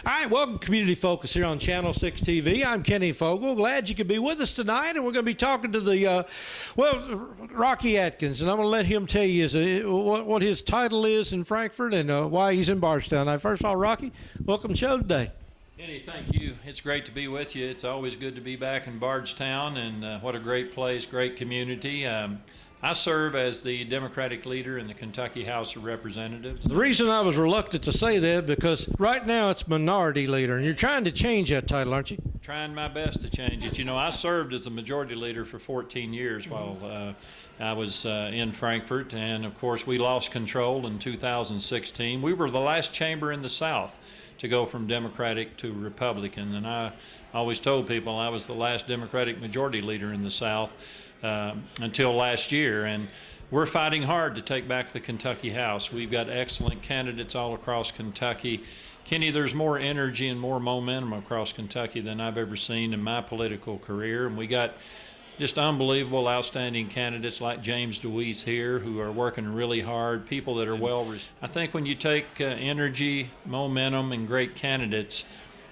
All right, welcome to Community Focus here on Channel 6 TV. I'm Kenny Fogle. Glad you could be with us tonight, and we're going to be talking to the, Rocky Adkins, and I'm going to let him tell you what his title is in Frankfort and why he's in Bardstown. Now, first of all, Rocky, welcome to the show today. Kenny, thank you. It's great to be with you. It's always good to be back in Bardstown, and what a great place, great community. I serve as the Democratic leader in the Kentucky House of Representatives. The reason I was reluctant to say that because right now it's minority leader, and you're trying to change that title, aren't you? Trying my best to change it. You know, I served as the majority leader for 14 years while I was in Frankfort, and of course we lost control in 2016. We were the last chamber in the South to go from Democratic to Republican, and I always told people I was the last Democratic majority leader in the South until last year, and we're fighting hard to take back the Kentucky House. We've got excellent candidates all across Kentucky. Kenny, there's more energy and more momentum across Kentucky than I've ever seen in my political career, and we got just unbelievable, outstanding candidates like James DeWeese here who are working really hard, people that are I think when you take energy, momentum, and great candidates,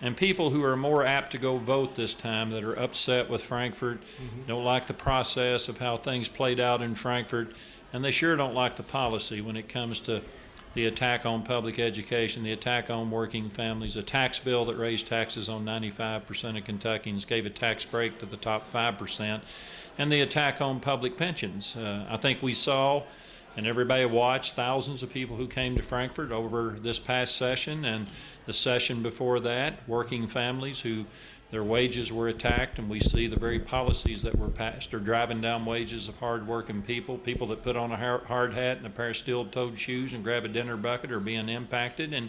and people who are more apt to go vote this time that are upset with Frankfort, don't like the process of how things played out in Frankfort, and they sure don't like the policy when it comes to the attack on public education, the attack on working families, a tax bill that raised taxes on 95% of Kentuckians, gave a tax break to the top 5%, and the attack on public pensions. I think we saw, and everybody watched, thousands of people who came to Frankfort over this past session and the session before that, working families who their wages were attacked, and we see the very policies that were passed are driving down wages of hard-working people. People that put on a hard hat and a pair of steel-toed shoes and grab a dinner bucket are being impacted, and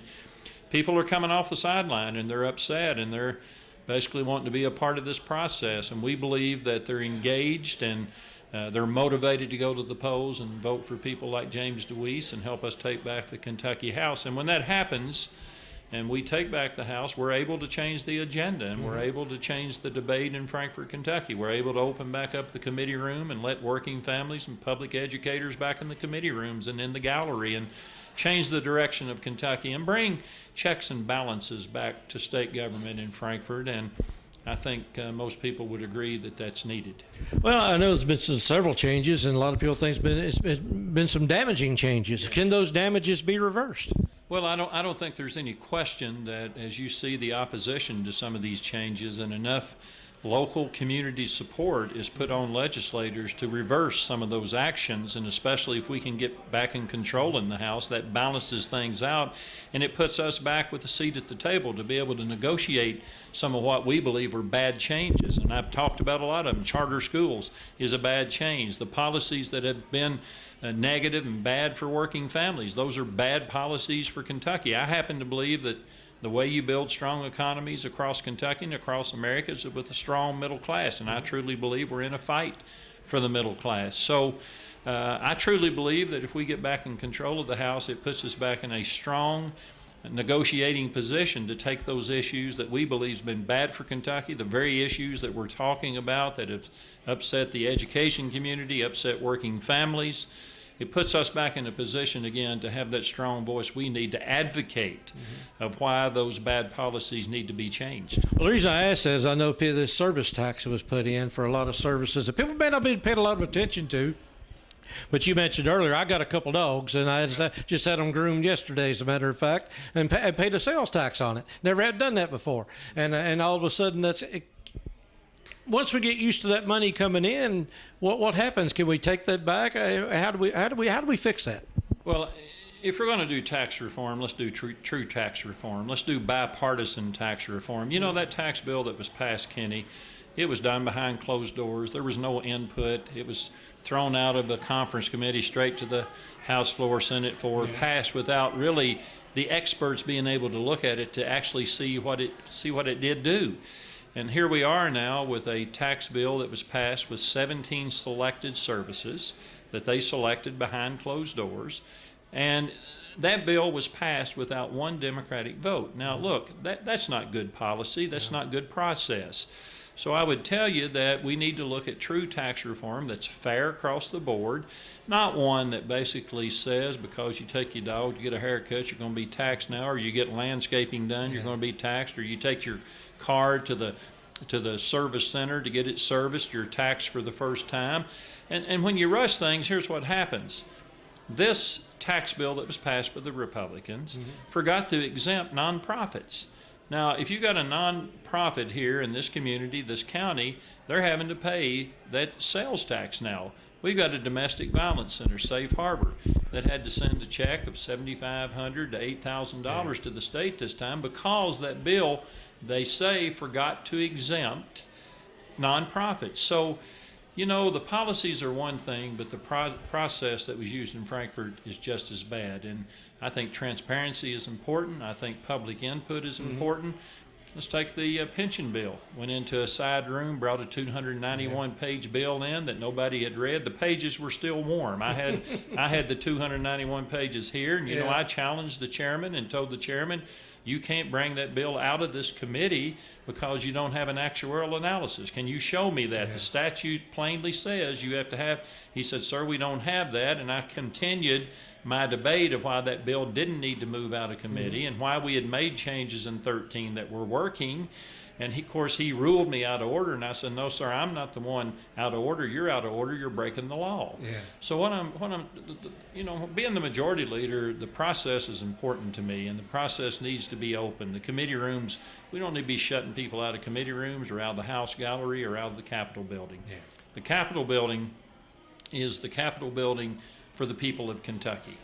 people are coming off the sideline and they're upset and they're basically wanting to be a part of this process, and we believe that they're engaged and they're motivated to go to the polls and vote for people like James DeWeese and help us take back the Kentucky House. And when that happens and we take back the House, we're able to change the agenda, and we're able to change the debate in Frankfort, Kentucky. We're able to open back up the committee room and let working families and public educators back in the committee rooms and in the gallery and change the direction of Kentucky and bring checks and balances back to state government in Frankfort. And I think most people would agree that that's needed. Well, I know there's been several changes, and a lot of people think it's been some damaging changes. Yeah. Can those damages be reversed? Well, I don't think there's any question that as you see the opposition to some of these changes and enough local community support is put on legislators to reverse some of those actions, and especially if we can get back in control in the House, that balances things out, and it puts us back with a seat at the table to be able to negotiate some of what we believe are bad changes. And I've talked about a lot of them. Charter schools is a bad change. The policies that have been negative and bad for working families, those are bad policies for Kentucky. I happen to believe that the way you build strong economies across Kentucky and across America is with a strong middle class, and I truly believe we're in a fight for the middle class. So I truly believe that if we get back in control of the House, it puts us back in a strong negotiating position to take those issues that we believe have been bad for Kentucky, the very issues that we're talking about that have upset the education community, upset working families. It puts us back in a position again to have that strong voice we need to advocate of why those bad policies need to be changed. Well, the reason I ask that is I know the service tax was put in for a lot of services that people may not be paid a lot of attention to. But you mentioned earlier, I got a couple dogs, and I just had them groomed yesterday, as a matter of fact, and paid a sales tax on it. Never had done that before, and all of a sudden once we get used to that money coming in, what happens? Can we take that back? How do we fix that? Well, if we're going to do tax reform, let's do true tax reform. Let's do bipartisan tax reform. You know, that tax bill that was passed, Kenny, it was done behind closed doors. There was no input. It was thrown out of the conference committee straight to the House floor, Senate floor, passed without really the experts being able to look at it to actually see what it did do. And here we are now with a tax bill that was passed with 17 selected services that they selected behind closed doors. And that bill was passed without one Democratic vote. Now, look, that's not good policy. That's not good process. So I would tell you that we need to look at true tax reform that's fair across the board, not one that basically says because you take your dog to get a haircut, you're going to be taxed now, or you get landscaping done, you're going to be taxed, or you take your car to the service center to get it serviced, you're taxed for the first time. And when you rush things, here's what happens. This tax bill that was passed by the Republicans forgot to exempt nonprofits. Now, if you got a nonprofit here in this community, this county, they're having to pay that sales tax now. We've got a domestic violence center, Safe Harbor, that had to send a check of $7,500 to $8,000 to the state this time because that bill, they say, forgot to exempt nonprofits. So, you know, the policies are one thing, but the process that was used in Frankfurt is just as bad. And I think transparency is important. I think public input is important. Let's take the pension bill. Went into a side room, brought a 291-page bill in that nobody had read. The pages were still warm. I had the 291 pages here, and you know, I challenged the chairman and told the chairman, you can't bring that bill out of this committee because you don't have an actuarial analysis. Can you show me that? The statute plainly says you have to have. He said, sir, we don't have that. And I continued my debate of why that bill didn't need to move out of committee and why we had made changes in 13 that were working. And he, of course, he ruled me out of order, and I said, no, sir, I'm not the one out of order. You're out of order. You're breaking the law. So when I'm, you know, being the majority leader, the process is important to me, and the process needs to be open. The committee rooms, we don't need to be shutting people out of committee rooms or out of the House gallery or out of the Capitol building. The Capitol building is the Capitol building for the people of Kentucky.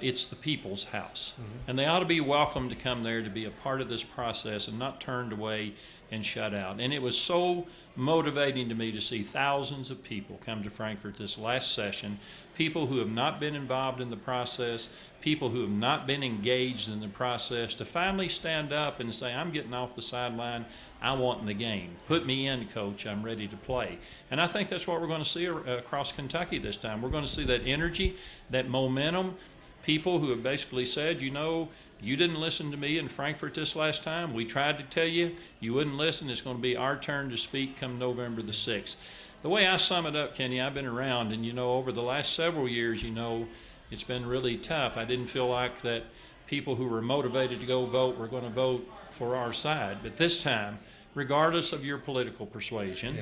It's the people's house. And they ought to be welcome to come there to be a part of this process and not turned away and shut out. And it was so motivating to me to see thousands of people come to Frankfurt this last session, people who have not been involved in the process, people who have not been engaged in the process, to finally stand up and say, I'm getting off the sideline, I want in the game. Put me in, coach, I'm ready to play. And I think that's what we're going to see across Kentucky this time. We're going to see that energy, that momentum, people who have basically said, you know, you didn't listen to me in Frankfurt this last time. We tried to tell you, you wouldn't listen. It's going to be our turn to speak come November the 6th. The way I sum it up, Kenny, I've been around, and, you know, over the last several years, you know, it's been really tough. I didn't feel like that people who were motivated to go vote were going to vote for our side. But this time, regardless of your political persuasion,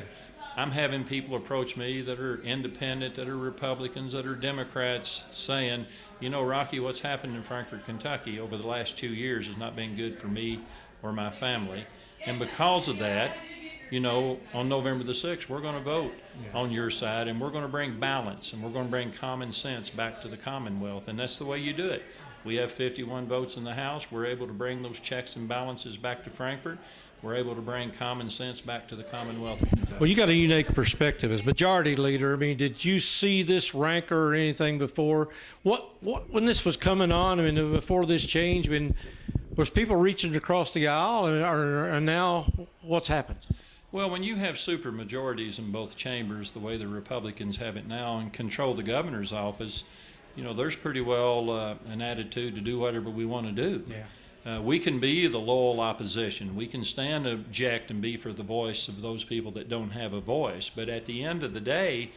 I'm having people approach me that are independent, that are Republicans, that are Democrats, saying, you know, Rocky, what's happened in Frankfort, Kentucky over the last 2 years has not been good for me or my family. And because of that, you know, on November the 6th, we're going to vote on your side, and we're going to bring balance, and we're going to bring common sense back to the Commonwealth. And that's the way you do it. We have 51 votes in the House. We're able to bring those checks and balances back to Frankfurt. We're able to bring common sense back to the Commonwealth of Kentucky. Well, you got a unique perspective as majority leader. I mean, did you see this rancor or anything before? What when this was coming on? I mean, before this change, I mean, was people reaching across the aisle, and now what's happened? Well, when you have super majorities in both chambers, the way the Republicans have it now, and control the governor's office, you know, there's pretty well an attitude to do whatever we want to do. We can be the loyal opposition. We can stand and object and be for the voice of those people that don't have a voice. But at the end of the day,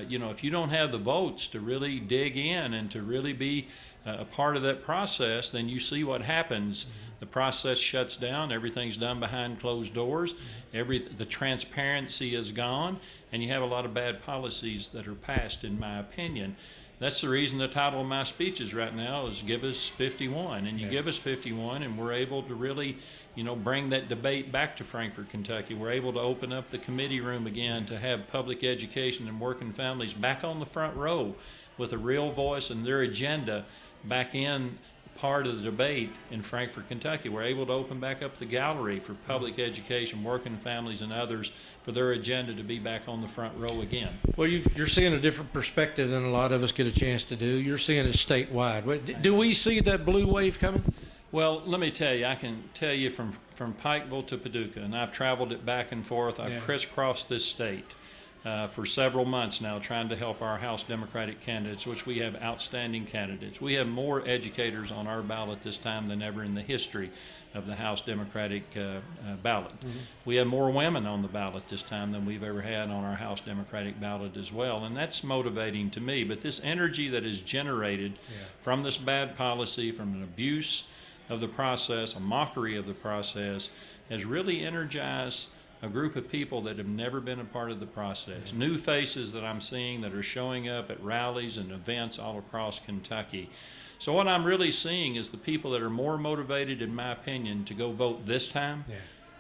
you know, if you don't have the votes to really dig in and to really be a part of that process, then you see what happens. The process shuts down. Everything's done behind closed doors. The transparency is gone, and you have a lot of bad policies that are passed, in my opinion. That's the reason the title of my speeches right now is Give Us 51. And you give us 51, and we're able to really, you know, bring that debate back to Frankfort, Kentucky. We're able to open up the committee room again to have public education and working families back on the front row with a real voice and their agenda back in part of the debate in Frankfort, Kentucky. We're able to open back up the gallery for public education, working families, and others for their agenda to be back on the front row again. Well, you're seeing a different perspective than a lot of us get a chance to do. You're seeing it statewide. Do we see that blue wave coming? Well, let me tell you, I can tell you from Pikeville to Paducah, and I've traveled it back and forth. I've crisscrossed this state. for several months now trying to help our House Democratic candidates, which we have outstanding candidates. We have more educators on our ballot this time than ever in the history of the House Democratic ballot. We have more women on the ballot this time than we've ever had on our House Democratic ballot as well, and that's motivating to me. But this energy that is generated from this bad policy, from an abuse of the process, a mockery of the process, has really energized a group of people that have never been a part of the process. New faces that I'm seeing that are showing up at rallies and events all across Kentucky. So what I'm really seeing is the people that are more motivated, in my opinion, to go vote this time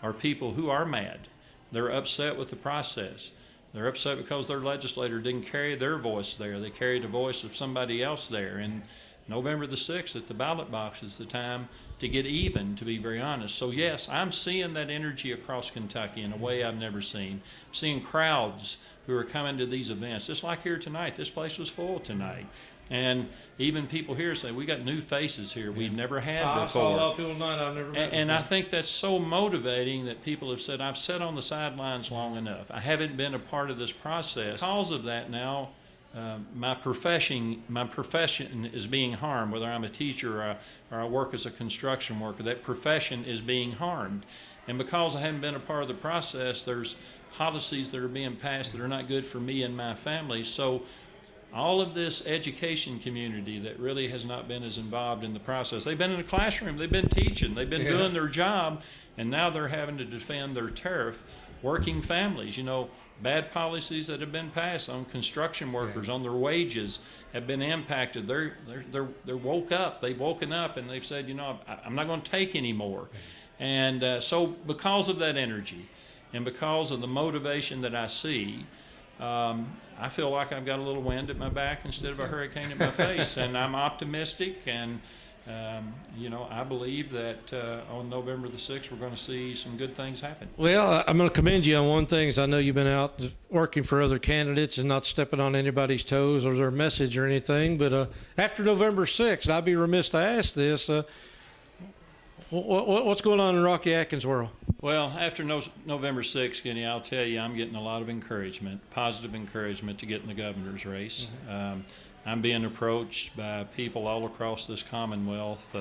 are people who are mad. They're upset with the process. They're upset because their legislator didn't carry their voice there. They carried the voice of somebody else there. And November the 6th at the ballot box is the time to get even, to be very honest. So yes, I'm seeing that energy across Kentucky in a way I've never seen. Seeing crowds who are coming to these events, just like here tonight. This place was full tonight. And even people here say, we got new faces here we've never had before. I saw a lot of people tonight I've never met and I think that's so motivating that people have said, I've sat on the sidelines long enough. I haven't been a part of this process. Because of that now, my profession is being harmed, whether I'm a teacher or I work as a construction worker. That profession is being harmed. And because I haven't been a part of the process, there's policies that are being passed that are not good for me and my family. So all of this education community that really has not been as involved in the process. They've been in the classroom, they've been teaching, they've been doing their job, and now they're having to defend their turf. Working families, bad policies that have been passed on construction workers, on their wages, have been impacted. They're woke up. They've woken up and they've said, I'm not going to take any more. And so because of that energy and because of the motivation that I see, I feel like I've got a little wind at my back instead of a hurricane at my face. And I'm optimistic, and I believe that on November the 6th, we're going to see some good things happen. Well, I'm going to commend you on one thing. Is I know you've been out working for other candidates and not stepping on anybody's toes or their message or anything. But after November 6th, I'd be remiss to ask this. What's going on in Rocky Adkins' world? Well, after November 6th, Kenny, I'll tell you, I'm getting a lot of encouragement, positive encouragement to get in the governor's race. I'm being approached by people all across this Commonwealth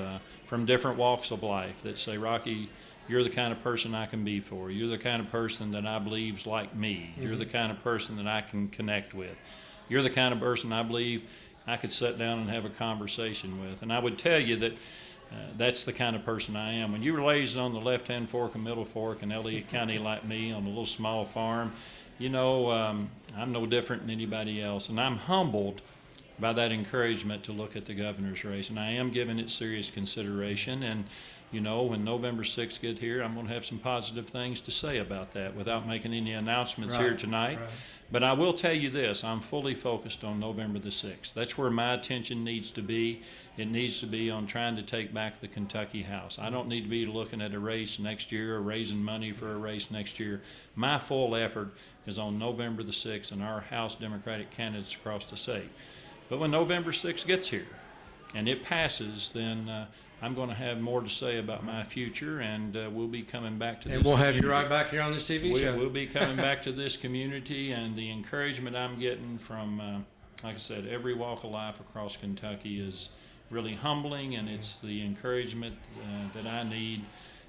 from different walks of life that say, Rocky, you're the kind of person I can be for. You're the kind of person that I believe's like me. You're the kind of person that I can connect with. You're the kind of person I believe I could sit down and have a conversation with. And I would tell you that that's the kind of person I am. When you were raised on the left-hand fork and middle fork in Elliott County like me on a little small farm, I'm no different than anybody else. And I'm humbled by that encouragement to look at the governor's race. And I am giving it serious consideration. And, when November 6th gets here, I'm going to have some positive things to say about that without making any announcements here tonight. Right. But I will tell you this, I'm fully focused on November the 6th. That's where my attention needs to be. It needs to be on trying to take back the Kentucky House. I don't need to be looking at a race next year or raising money for a race next year. My full effort is on November the 6th and our House Democratic candidates across the state. But when November 6th gets here and it passes, then I'm going to have more to say about my future, and we'll be coming back to this. And we'll have you right back here on this TV show. We'll be coming back to this community, and the encouragement I'm getting from, like I said, every walk of life across Kentucky is really humbling, and it's the encouragement that I need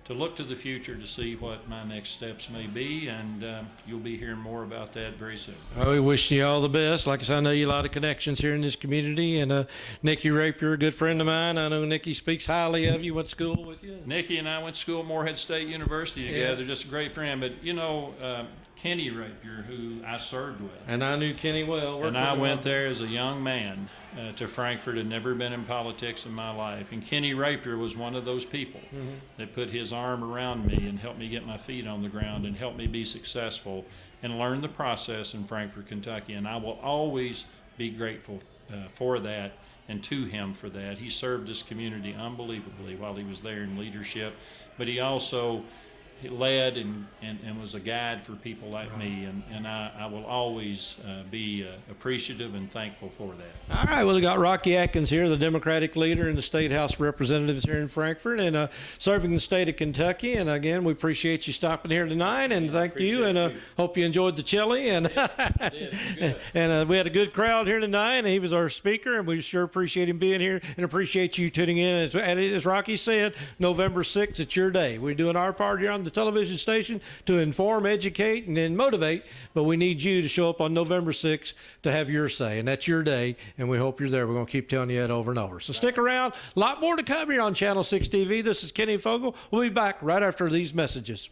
to look to the future to see what my next steps may be, and you'll be hearing more about that very soon. We wish you all the best. Like I said, I know you a lot of connections here in this community, and Nikki Rapier, a good friend of mine. I know Nikki speaks highly of you. Went to school with you. Nikki and I went to school at Morehead State University together. Just a great friend. But Kenny Rapier, who I served with, and I knew Kenny well. And I went there as a young man to Frankfort. Had never been in politics in my life, and Kenny Rapier was one of those people that put his arm around me and helped me get my feet on the ground and helped me be successful and learn the process in Frankfort, Kentucky. And I will always be grateful for that and to him for that. He served this community unbelievably while he was there in leadership, but he also led and was a guide for people like me, and I will always be appreciative and thankful for that. All right, well, we got Rocky Adkins here, the Democratic leader in the State House of Representatives here in Frankfort, and serving the state of Kentucky. And again, we appreciate you stopping here tonight, and thank you, and hope you enjoyed the chili. And I did. Good. and we had a good crowd here tonight, and he was our speaker, and we sure appreciate him being here, and appreciate you tuning in. As Rocky said, November 6th, it's your day. We're doing our part here on the television station to inform, educate, and then motivate, but we need you to show up on November 6th to have your say, and that's your day, and we hope you're there. We're going to keep telling you that over and over. So stick around. A lot more to come here on Channel 6 TV. This is Kenny Fogle. We'll be back right after these messages.